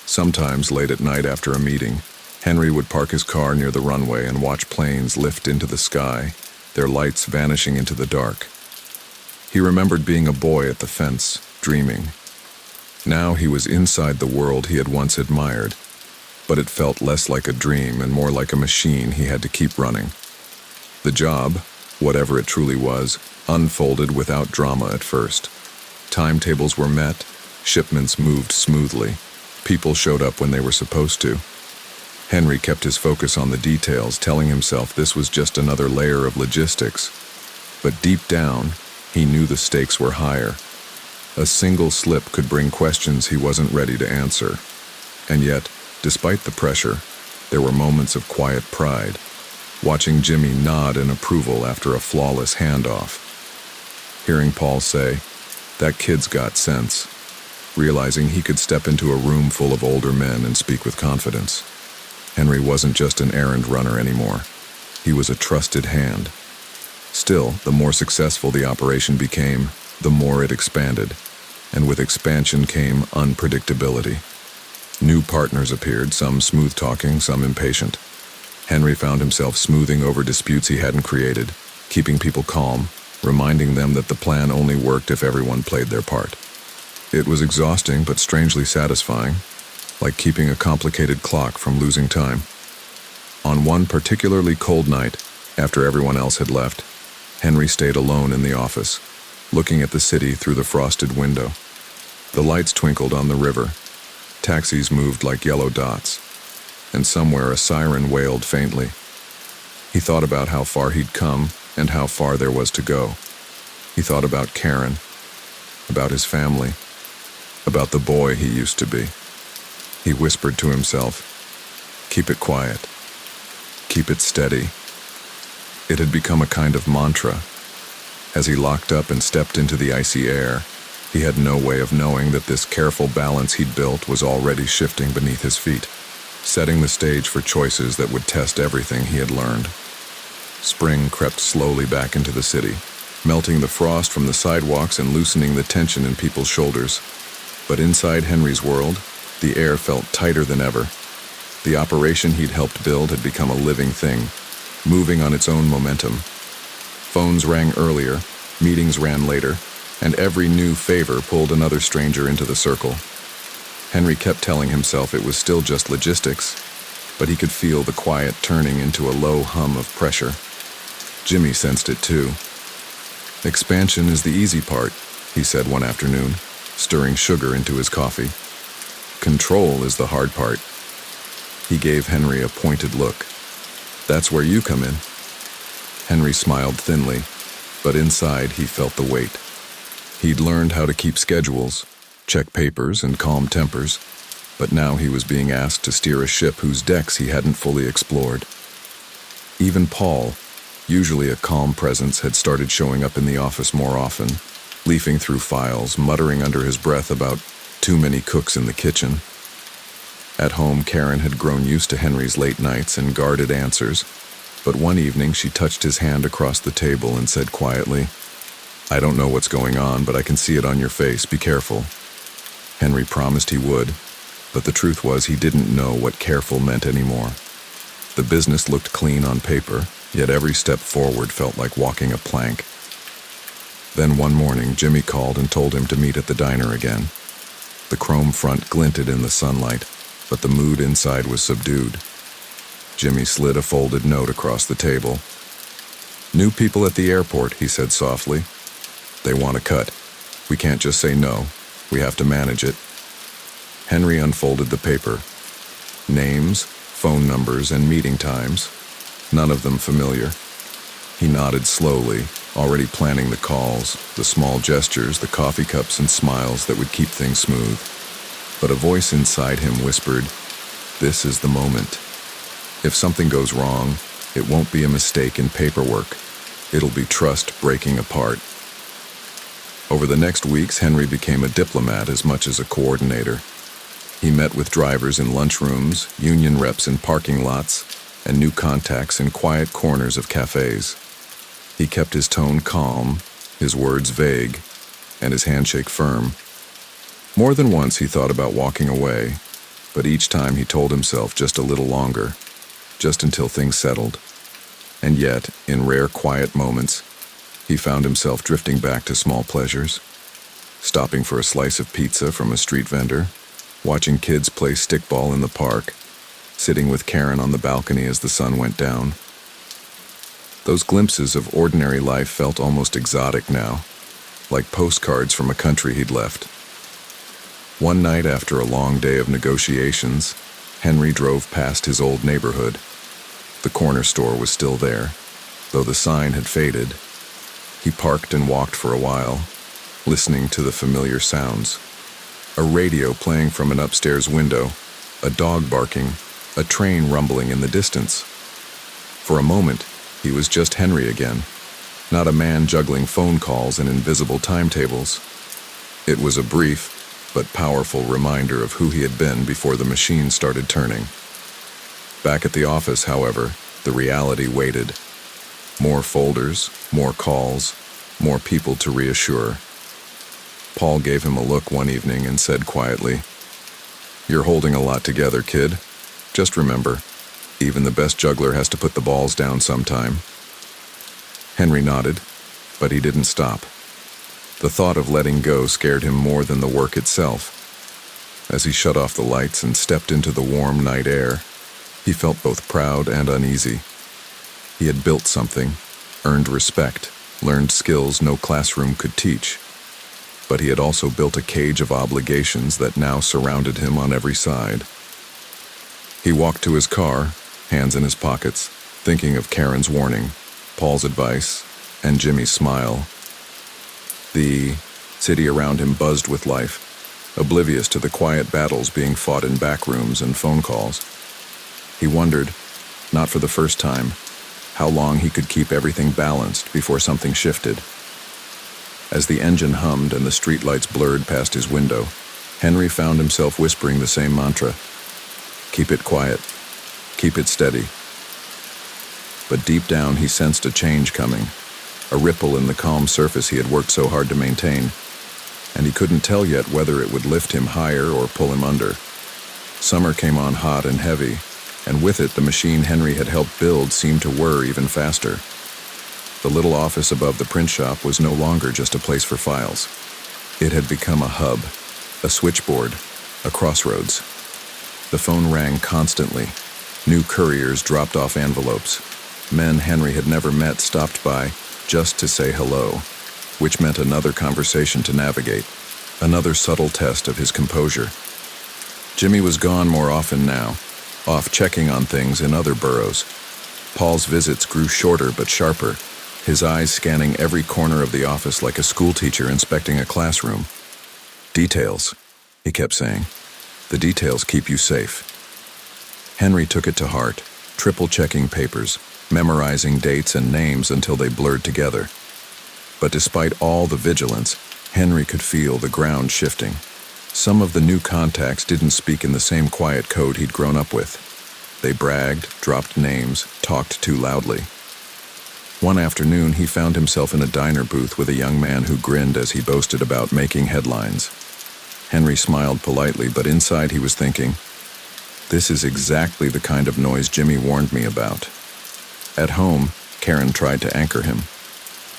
Sometimes, late at night after a meeting, Henry would park his car near the runway and watch planes lift into the sky, their lights vanishing into the dark. He remembered being a boy at the fence, dreaming. Now he was inside the world he had once admired, but it felt less like a dream and more like a machine he had to keep running. The job, whatever it truly was, unfolded without drama at first. Timetables were met, shipments moved smoothly, people showed up when they were supposed to. Henry kept his focus on the details, telling himself this was just another layer of logistics. But deep down, he knew the stakes were higher. A single slip could bring questions he wasn't ready to answer. And yet, despite the pressure, there were moments of quiet pride, watching Jimmy nod in approval after a flawless handoff. Hearing Paul say, "That kid's got sense," realizing he could step into a room full of older men and speak with confidence. Henry wasn't just an errand runner anymore. He was a trusted hand. Still, the more successful the operation became, the more it expanded, and with expansion came unpredictability. New partners appeared, some smooth-talking, some impatient. Henry found himself smoothing over disputes he hadn't created, keeping people calm, reminding them that the plan only worked if everyone played their part. It was exhausting but strangely satisfying, like keeping a complicated clock from losing time. On one particularly cold night, after everyone else had left, Henry stayed alone in the office, looking at the city through the frosted window. The lights twinkled on the river. Taxis moved like yellow dots, and somewhere a siren wailed faintly. He thought about how far he'd come and how far there was to go. He thought about Karen, about his family, about the boy he used to be. He whispered to himself, "Keep it quiet. Keep it steady." It had become a kind of mantra. As he locked up and stepped into the icy air, he had no way of knowing that this careful balance he'd built was already shifting beneath his feet, setting the stage for choices that would test everything he had learned. Spring crept slowly back into the city, melting the frost from the sidewalks and loosening the tension in people's shoulders. But inside Henry's world, the air felt tighter than ever. The operation he'd helped build had become a living thing, moving on its own momentum. Phones rang earlier, meetings ran later, and every new favor pulled another stranger into the circle. Henry kept telling himself it was still just logistics, but he could feel the quiet turning into a low hum of pressure. Jimmy sensed it too. "Expansion is the easy part," he said one afternoon, stirring sugar into his coffee. "Control is the hard part." He gave Henry a pointed look. "That's where you come in." Henry smiled thinly, but inside he felt the weight. He'd learned how to keep schedules, check papers, and calm tempers, but now he was being asked to steer a ship whose decks he hadn't fully explored. Even Paul, usually a calm presence, had started showing up in the office more often, leafing through files, muttering under his breath about too many cooks in the kitchen. At home, Karen had grown used to Henry's late nights and guarded answers, but one evening she touched his hand across the table and said quietly, "I don't know what's going on, but I can see it on your face. Be careful." Henry promised he would, but the truth was he didn't know what careful meant anymore. The business looked clean on paper, yet every step forward felt like walking a plank. Then one morning, Jimmy called and told him to meet at the diner again. The chrome front glinted in the sunlight, but the mood inside was subdued. Jimmy slid a folded note across the table. "New people at the airport," he said softly. "They want a cut. We can't just say no. We have to manage it." Henry unfolded the paper. Names, phone numbers, and meeting times. None of them familiar. He nodded slowly, already planning the calls, the small gestures, the coffee cups and smiles that would keep things smooth. But a voice inside him whispered, "This is the moment. If something goes wrong, it won't be a mistake in paperwork. It'll be trust breaking apart." Over the next weeks, Henry became a diplomat as much as a coordinator. He met with drivers in lunchrooms, union reps in parking lots, and new contacts in quiet corners of cafes. He kept his tone calm, his words vague, and his handshake firm. More than once he thought about walking away, but each time he told himself just a little longer, just until things settled. And yet, in rare quiet moments, he found himself drifting back to small pleasures, stopping for a slice of pizza from a street vendor, watching kids play stickball in the park, sitting with Karen on the balcony as the sun went down. Those glimpses of ordinary life felt almost exotic now, like postcards from a country he'd left. One night after a long day of negotiations, Henry drove past his old neighborhood. The corner store was still there, though the sign had faded. He parked and walked for a while, listening to the familiar sounds. A radio playing from an upstairs window, a dog barking, a train rumbling in the distance. For a moment, he was just Henry again, not a man juggling phone calls and invisible timetables. It was a brief, but powerful reminder of who he had been before the machine started turning. Back at the office, however, the reality waited. More folders, more calls, more people to reassure. Paul gave him a look one evening and said quietly, "You're holding a lot together, kid. Just remember, even the best juggler has to put the balls down sometime." Henry nodded, but he didn't stop. The thought of letting go scared him more than the work itself. As he shut off the lights and stepped into the warm night air, he felt both proud and uneasy. He had built something, earned respect, learned skills no classroom could teach. But he had also built a cage of obligations that now surrounded him on every side. He walked to his car, hands in his pockets, thinking of Karen's warning, Paul's advice, and Jimmy's smile. The city around him buzzed with life, oblivious to the quiet battles being fought in back rooms and phone calls. He wondered, not for the first time, how long he could keep everything balanced before something shifted. As the engine hummed and the streetlights blurred past his window, Henry found himself whispering the same mantra. Keep it quiet. Keep it steady. But deep down he sensed a change coming, a ripple in the calm surface he had worked so hard to maintain, and he couldn't tell yet whether it would lift him higher or pull him under. Summer came on hot and heavy, and with it the machine Henry had helped build seemed to whir even faster. The little office above the print shop was no longer just a place for files. It had become a hub, a switchboard, a crossroads. The phone rang constantly. New couriers dropped off envelopes. Men Henry had never met stopped by just to say hello, which meant another conversation to navigate, another subtle test of his composure. Jimmy was gone more often now, off checking on things in other boroughs. Paul's visits grew shorter but sharper, his eyes scanning every corner of the office like a schoolteacher inspecting a classroom. Details, he kept saying. The details keep you safe. Henry took it to heart, triple-checking papers, memorizing dates and names until they blurred together. But despite all the vigilance, Henry could feel the ground shifting. Some of the new contacts didn't speak in the same quiet code he'd grown up with. They bragged, dropped names, talked too loudly. One afternoon, he found himself in a diner booth with a young man who grinned as he boasted about making headlines. Henry smiled politely, but inside he was thinking, this is exactly the kind of noise Jimmy warned me about. At home, Karen tried to anchor him.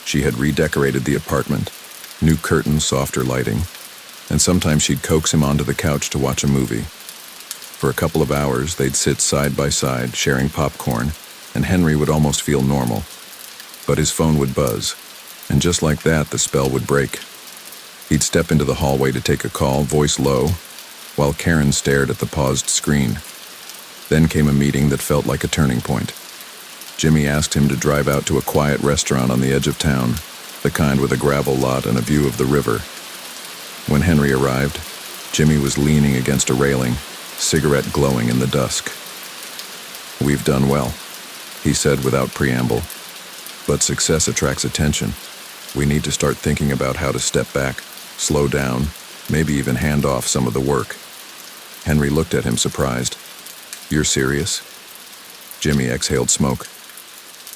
She had redecorated the apartment, new curtains, softer lighting, and sometimes she'd coax him onto the couch to watch a movie. For a couple of hours, they'd sit side by side, sharing popcorn, and Henry would almost feel normal. But his phone would buzz, and just like that, the spell would break. He'd step into the hallway to take a call, voice low, while Karen stared at the paused screen. Then came a meeting that felt like a turning point. Jimmy asked him to drive out to a quiet restaurant on the edge of town, the kind with a gravel lot and a view of the river. When Henry arrived, Jimmy was leaning against a railing, cigarette glowing in the dusk. "We've done well," he said without preamble. "But success attracts attention. We need to start thinking about how to step back, slow down, maybe even hand off some of the work." Henry looked at him surprised. "You're serious?" Jimmy exhaled smoke.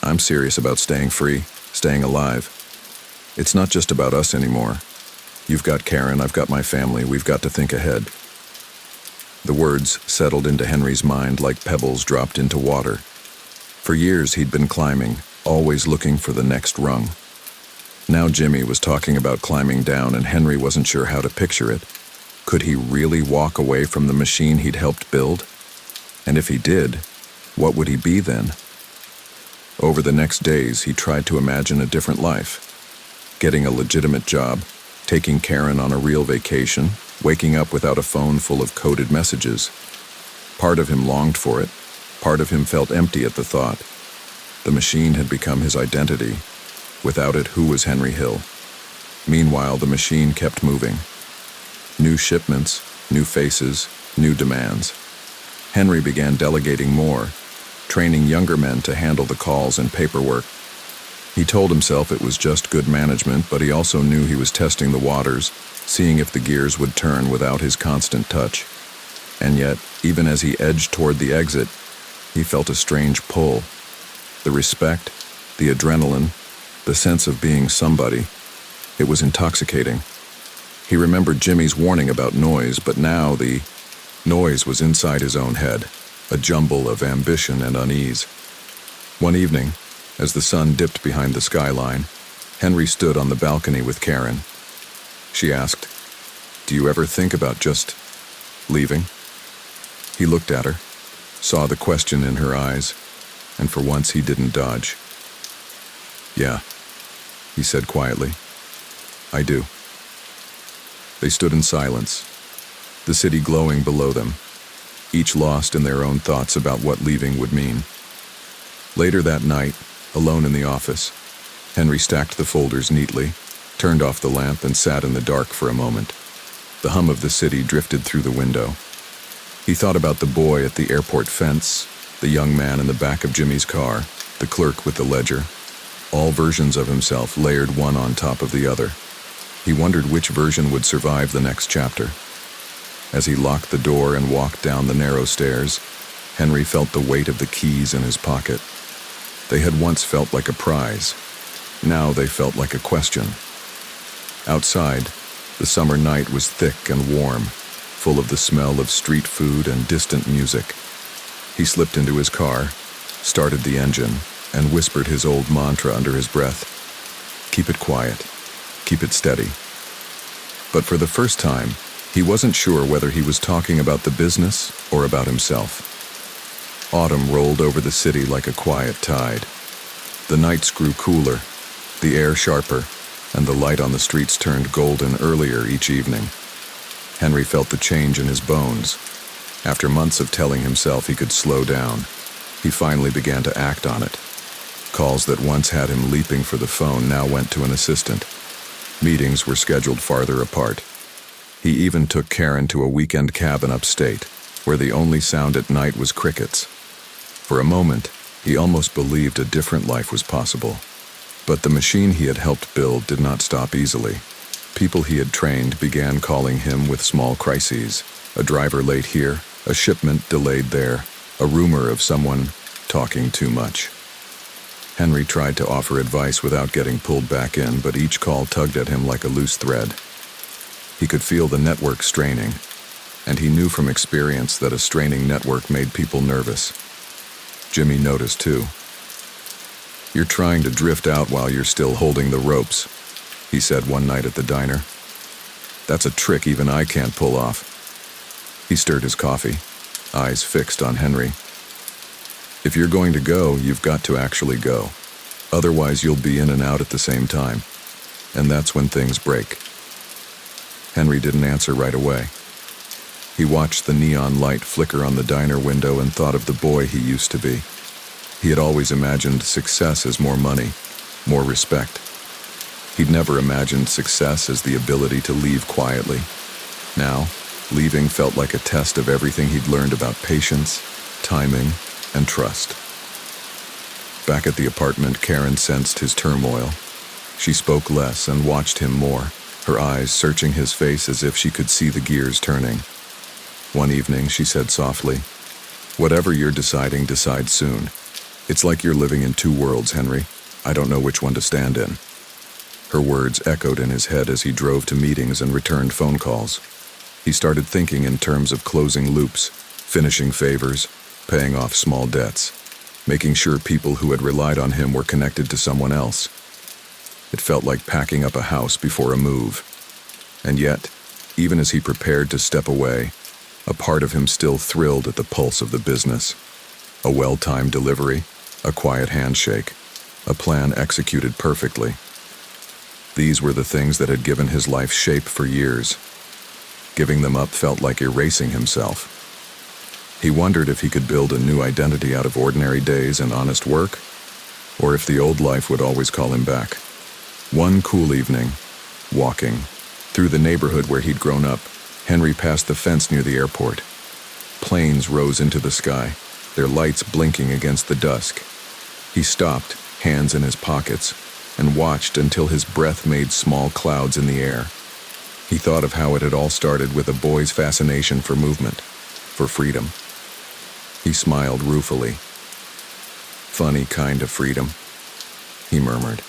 "I'm serious about staying free, staying alive. It's not just about us anymore. You've got Karen, I've got my family, we've got to think ahead." The words settled into Henry's mind like pebbles dropped into water. For years he'd been climbing, always looking for the next rung. Now Jimmy was talking about climbing down, and Henry wasn't sure how to picture it. Could he really walk away from the machine he'd helped build? And if he did, what would he be then? Over the next days, he tried to imagine a different life. Getting a legitimate job, taking Karen on a real vacation, waking up without a phone full of coded messages. Part of him longed for it. Part of him felt empty at the thought. The machine had become his identity. Without it, who was Henry Hill? Meanwhile, the machine kept moving. New shipments, new faces, new demands. Henry began delegating more, training younger men to handle the calls and paperwork. He told himself it was just good management, but he also knew he was testing the waters, seeing if the gears would turn without his constant touch. And yet, even as he edged toward the exit, he felt a strange pull. The respect, the adrenaline, the sense of being somebody. It was intoxicating. He remembered Jimmy's warning about noise, but now the noise was inside his own head, a jumble of ambition and unease. One evening, as the sun dipped behind the skyline, Henry stood on the balcony with Karen. She asked, "Do you ever think about just leaving?" He looked at her, saw the question in her eyes, and for once he didn't dodge. "Yeah," he said quietly. "I do." They stood in silence, the city glowing below them, each lost in their own thoughts about what leaving would mean. Later that night, alone in the office, Henry stacked the folders neatly, turned off the lamp, and sat in the dark for a moment. The hum of the city drifted through the window. He thought about the boy at the airport fence, the young man in the back of Jimmy's car, the clerk with the ledger, all versions of himself layered one on top of the other. He wondered which version would survive the next chapter. As he locked the door and walked down the narrow stairs, Henry felt the weight of the keys in his pocket. They had once felt like a prize. Now they felt like a question. Outside, the summer night was thick and warm, full of the smell of street food and distant music. He slipped into his car, started the engine, and whispered his old mantra under his breath. Keep it quiet. Keep it steady. But for the first time, he wasn't sure whether he was talking about the business or about himself. Autumn rolled over the city like a quiet tide. The nights grew cooler, the air sharper, and the light on the streets turned golden earlier each evening. Henry felt the change in his bones. After months of telling himself he could slow down, he finally began to act on it. Calls that once had him leaping for the phone now went to an assistant. Meetings were scheduled farther apart. He even took Karen to a weekend cabin upstate, where the only sound at night was crickets. For a moment, he almost believed a different life was possible. But the machine he had helped build did not stop easily. People he had trained began calling him with small crises. A driver late here, a shipment delayed there, a rumor of someone talking too much. Henry tried to offer advice without getting pulled back in, but each call tugged at him like a loose thread. He could feel the network straining, and he knew from experience that a straining network made people nervous. Jimmy noticed too. "You're trying to drift out while you're still holding the ropes," he said one night at the diner. "That's a trick even I can't pull off." He stirred his coffee, eyes fixed on Henry. "If you're going to go, you've got to actually go. Otherwise you'll be in and out at the same time. And that's when things break." Henry didn't answer right away. He watched the neon light flicker on the diner window and thought of the boy he used to be. He had always imagined success as more money, more respect. He'd never imagined success as the ability to leave quietly. Now, leaving felt like a test of everything he'd learned about patience, timing, and trust. Back at the apartment, Karen sensed his turmoil. She spoke less and watched him more, her eyes searching his face as if she could see the gears turning. One evening, she said softly, "Whatever you're deciding, decide soon. It's like you're living in two worlds, Henry. I don't know which one to stand in." Her words echoed in his head as he drove to meetings and returned phone calls. He started thinking in terms of closing loops, finishing favors, paying off small debts, making sure people who had relied on him were connected to someone else. It felt like packing up a house before a move. And yet, even as he prepared to step away, a part of him still thrilled at the pulse of the business. A well-timed delivery, a quiet handshake, a plan executed perfectly. These were the things that had given his life shape for years. Giving them up felt like erasing himself. He wondered if he could build a new identity out of ordinary days and honest work, or if the old life would always call him back. One cool evening, walking through the neighborhood where he'd grown up, Henry passed the fence near the airport. Planes rose into the sky, their lights blinking against the dusk. He stopped, hands in his pockets, and watched until his breath made small clouds in the air. He thought of how it had all started with a boy's fascination for movement, for freedom. He smiled ruefully. "Funny kind of freedom," he murmured.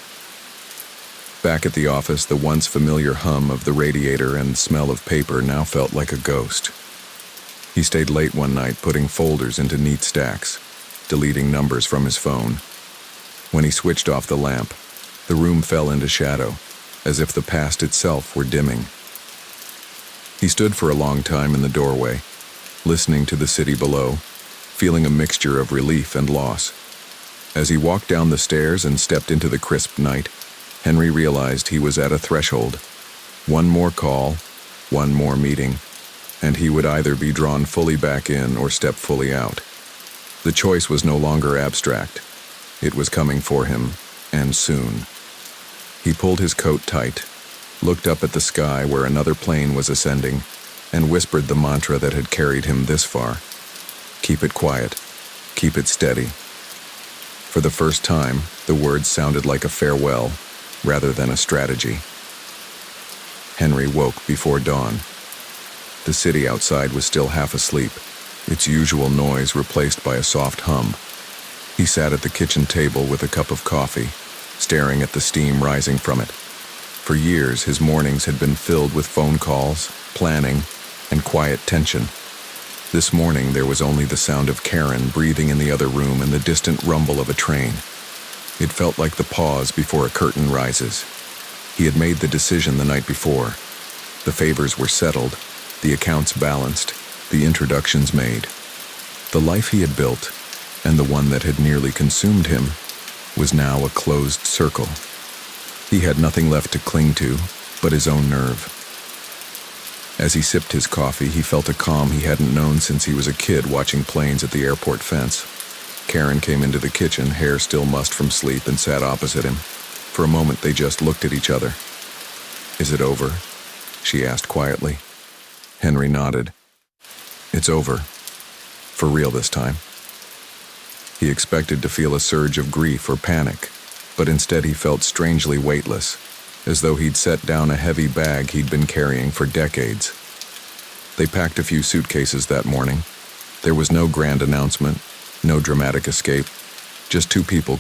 Back at the office, the once familiar hum of the radiator and smell of paper now felt like a ghost. He stayed late one night, putting folders into neat stacks, deleting numbers from his phone. When he switched off the lamp, the room fell into shadow, as if the past itself were dimming. He stood for a long time in the doorway, listening to the city below, feeling a mixture of relief and loss. As he walked down the stairs and stepped into the crisp night, Henry realized he was at a threshold. One more call, one more meeting, and he would either be drawn fully back in or step fully out. The choice was no longer abstract. It was coming for him, and soon. He pulled his coat tight, looked up at the sky where another plane was ascending, and whispered the mantra that had carried him this far. Keep it quiet. Keep it steady. For the first time, the words sounded like a farewell, rather than a strategy. Henry woke before dawn. The city outside was still half asleep, its usual noise replaced by a soft hum. He sat at the kitchen table with a cup of coffee, staring at the steam rising from it. For years, his mornings had been filled with phone calls, planning, and quiet tension. This morning, there was only the sound of Karen breathing in the other room and the distant rumble of a train. It felt like the pause before a curtain rises. He had made the decision the night before. The favors were settled, the accounts balanced, the introductions made. The life he had built, and the one that had nearly consumed him, was now a closed circle. He had nothing left to cling to but his own nerve. As he sipped his coffee, he felt a calm he hadn't known since he was a kid watching planes at the airport fence. Karen came into the kitchen, hair still mussed from sleep, and sat opposite him. For a moment, they just looked at each other. "Is it over?" she asked quietly. Henry nodded. "It's over. For real this time." He expected to feel a surge of grief or panic, but instead he felt strangely weightless, as though he'd set down a heavy bag he'd been carrying for decades. They packed a few suitcases that morning. There was no grand announcement, no dramatic escape, just two people